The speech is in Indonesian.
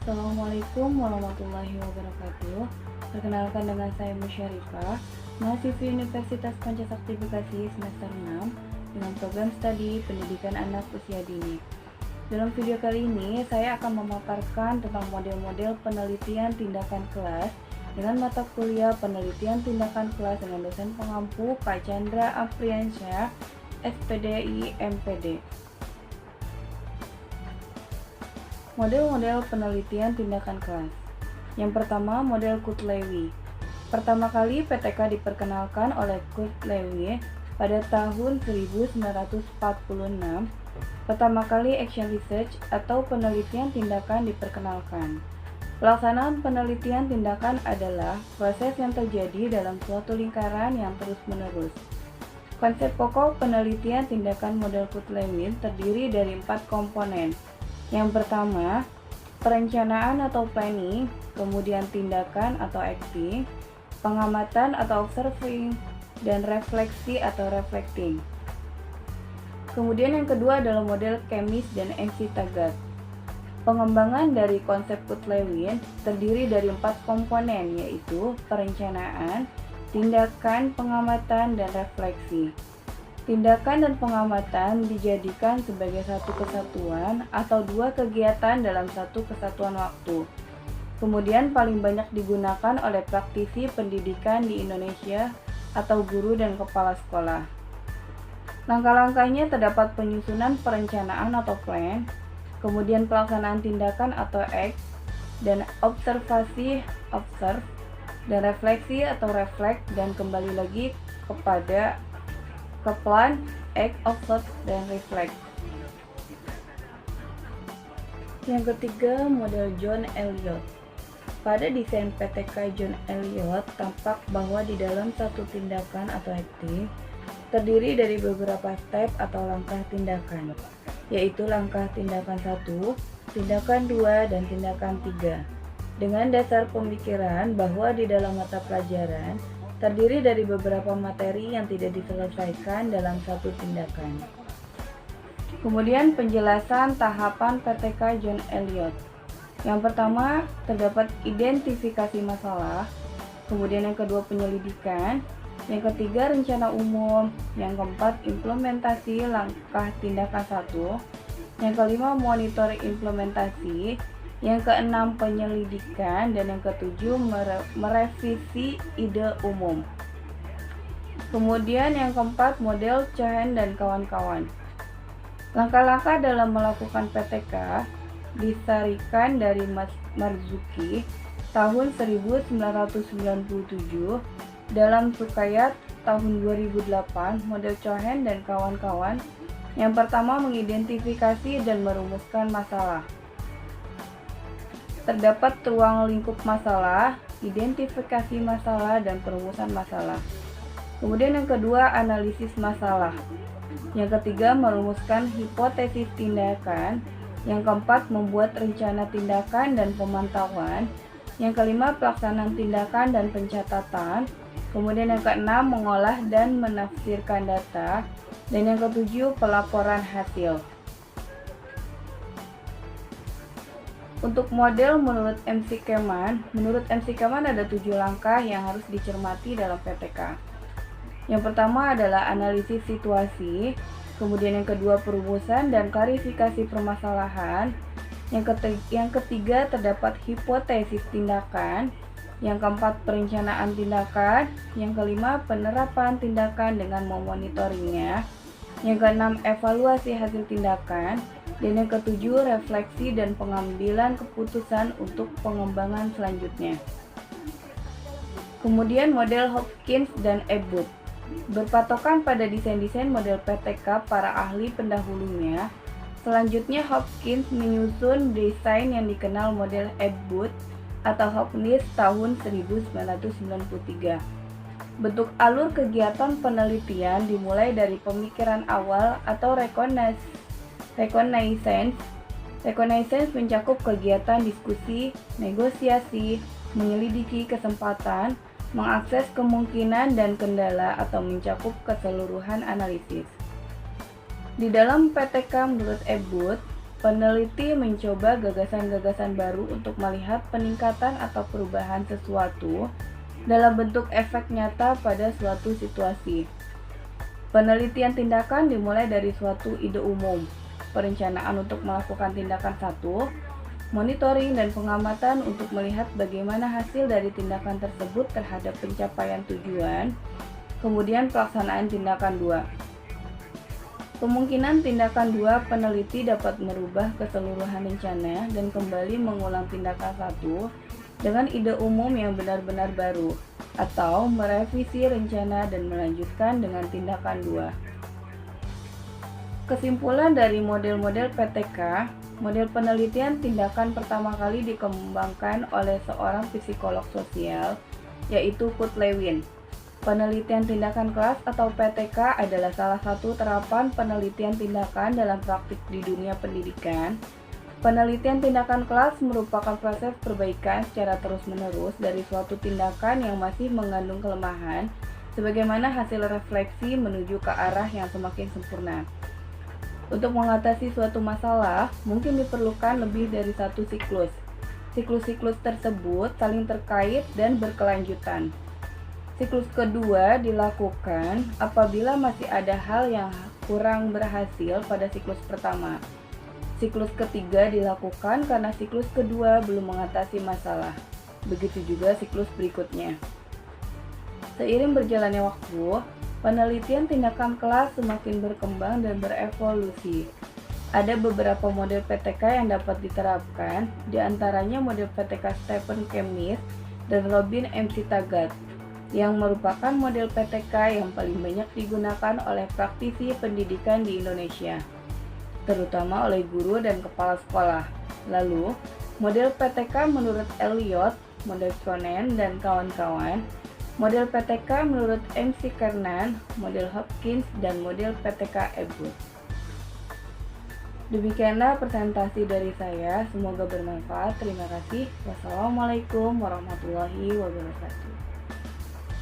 Assalamualaikum warahmatullahi wabarakatuh. Perkenalkan dengan saya Musyarifah, mahasiswi Universitas Pancasakti Bekasi semester 6 dengan program studi Pendidikan Anak Usia Dini. Dalam video kali ini, saya akan memaparkan tentang model-model penelitian tindakan kelas dengan mata kuliah Penelitian Tindakan Kelas dengan dosen pengampu Pak Chandra Afriansyah, SPDI MPD. Model-model penelitian tindakan kelas. Yang pertama, model Kurt-Lewin. Pertama kali PTK diperkenalkan oleh Kurt-Lewin pada tahun 1946. Pertama kali action research atau penelitian tindakan diperkenalkan. Pelaksanaan penelitian tindakan adalah proses yang terjadi dalam suatu lingkaran yang terus-menerus. Konsep pokok penelitian tindakan model Kurt-Lewin terdiri dari 4 komponen. Yang pertama, perencanaan atau planning, kemudian tindakan atau acting, pengamatan atau observing, dan refleksi atau reflecting. Kemudian yang kedua adalah model Kemis dan MC Taggart. Pengembangan dari konsep Kurt-Lewin terdiri dari 4 komponen, yaitu perencanaan, tindakan, pengamatan, dan refleksi. Tindakan dan pengamatan dijadikan sebagai satu kesatuan atau dua kegiatan dalam satu kesatuan waktu. Kemudian paling banyak digunakan oleh praktisi pendidikan di Indonesia atau guru dan kepala sekolah. Langkah-langkahnya terdapat penyusunan perencanaan atau plan, kemudian pelaksanaan tindakan atau act, dan observasi observe, dan refleksi atau reflect, dan kembali lagi kepada ke plan, act, observe, dan reflect. Yang ketiga, model John Elliott. Pada desain PTK John Elliott, tampak bahwa di dalam satu tindakan atau acting terdiri dari beberapa step atau langkah tindakan, yaitu langkah tindakan 1, tindakan 2, dan tindakan 3. Dengan dasar pemikiran bahwa di dalam mata pelajaran terdiri dari beberapa materi yang tidak diselesaikan dalam satu tindakan. Kemudian penjelasan tahapan PTK John Elliott. Yang pertama, terdapat identifikasi masalah, kemudian yang kedua penyelidikan, yang ketiga rencana umum, yang keempat implementasi langkah tindakan 1, yang kelima monitor implementasi, yang keenam penyelidikan, dan yang ketujuh merevisi ide umum. Kemudian yang keempat model Cohen dan kawan-kawan. Langkah-langkah dalam melakukan PTK disarikan dari Marzuki tahun 1997 dalam Sukayat tahun 2008 model Cohen dan kawan-kawan. Yang pertama mengidentifikasi dan merumuskan masalah. Terdapat ruang lingkup masalah, identifikasi masalah, dan perumusan masalah. Kemudian yang kedua, analisis masalah. Yang ketiga, merumuskan hipotesis tindakan. Yang keempat, membuat rencana tindakan dan pemantauan. Yang kelima, pelaksanaan tindakan dan pencatatan. Kemudian yang keenam, mengolah dan menafsirkan data. Dan yang ketujuh, pelaporan hasil. Untuk model menurut MC Keman ada 7 langkah yang harus dicermati dalam PTK. Yang pertama adalah analisis situasi, kemudian yang kedua perumusan dan klarifikasi permasalahan, yang ketiga terdapat hipotesis tindakan, yang keempat perencanaan tindakan, yang kelima penerapan tindakan dengan memonitorinya, yang keenam evaluasi hasil tindakan, dan yang ketujuh refleksi dan pengambilan keputusan untuk pengembangan selanjutnya. Kemudian model Hopkins dan Ebbutt. Berpatokan pada desain-desain model PTK para ahli pendahulunya, selanjutnya Hopkins menyusun desain yang dikenal model Ebbutt atau Hopkins tahun 1993. Bentuk alur kegiatan penelitian dimulai dari pemikiran awal atau Reconnaissance mencakup kegiatan diskusi, negosiasi, menyelidiki kesempatan, mengakses kemungkinan dan kendala, atau mencakup keseluruhan analisis. Di dalam PTK menurut Ebbutt, Peneliti mencoba gagasan-gagasan baru untuk melihat peningkatan atau perubahan sesuatu dalam bentuk efek nyata pada suatu situasi. Penelitian tindakan dimulai dari suatu ide umum, perencanaan untuk melakukan tindakan satu, monitoring dan pengamatan untuk melihat bagaimana hasil dari tindakan tersebut terhadap pencapaian tujuan, kemudian pelaksanaan tindakan 2. Kemungkinan tindakan 2 peneliti dapat merubah keseluruhan rencana dan kembali mengulang tindakan 1 dengan ide umum yang benar-benar baru, atau merevisi rencana dan melanjutkan dengan tindakan 2. Kesimpulan dari model-model PTK, model penelitian tindakan pertama kali dikembangkan oleh seorang psikolog sosial, yaitu Kurt Lewin. Penelitian tindakan kelas atau PTK adalah salah satu terapan penelitian tindakan dalam praktik di dunia pendidikan. Penelitian tindakan kelas merupakan proses perbaikan secara terus-menerus dari suatu tindakan yang masih mengandung kelemahan, sebagaimana hasil refleksi menuju ke arah yang semakin sempurna. Untuk mengatasi suatu masalah, mungkin diperlukan lebih dari satu siklus. Siklus-siklus tersebut saling terkait dan berkelanjutan. Siklus kedua dilakukan apabila masih ada hal yang kurang berhasil pada siklus pertama. Siklus ketiga dilakukan karena siklus kedua belum mengatasi masalah. Begitu juga siklus berikutnya. Seiring berjalannya waktu, penelitian tindakan kelas semakin berkembang dan berevolusi. Ada beberapa model PTK yang dapat diterapkan, di antaranya model PTK Stephen Chemnitz dan Robin MC Taggart, yang merupakan model PTK yang paling banyak digunakan oleh praktisi pendidikan di Indonesia, terutama oleh guru dan kepala sekolah. Lalu, model PTK menurut Elliot, model Cronen, dan kawan-kawan, model PTK menurut MC Kernan, model Hopkins, dan model PTK Ebert. Demikianlah presentasi dari saya, semoga bermanfaat. Terima kasih. Wassalamualaikum warahmatullahi wabarakatuh.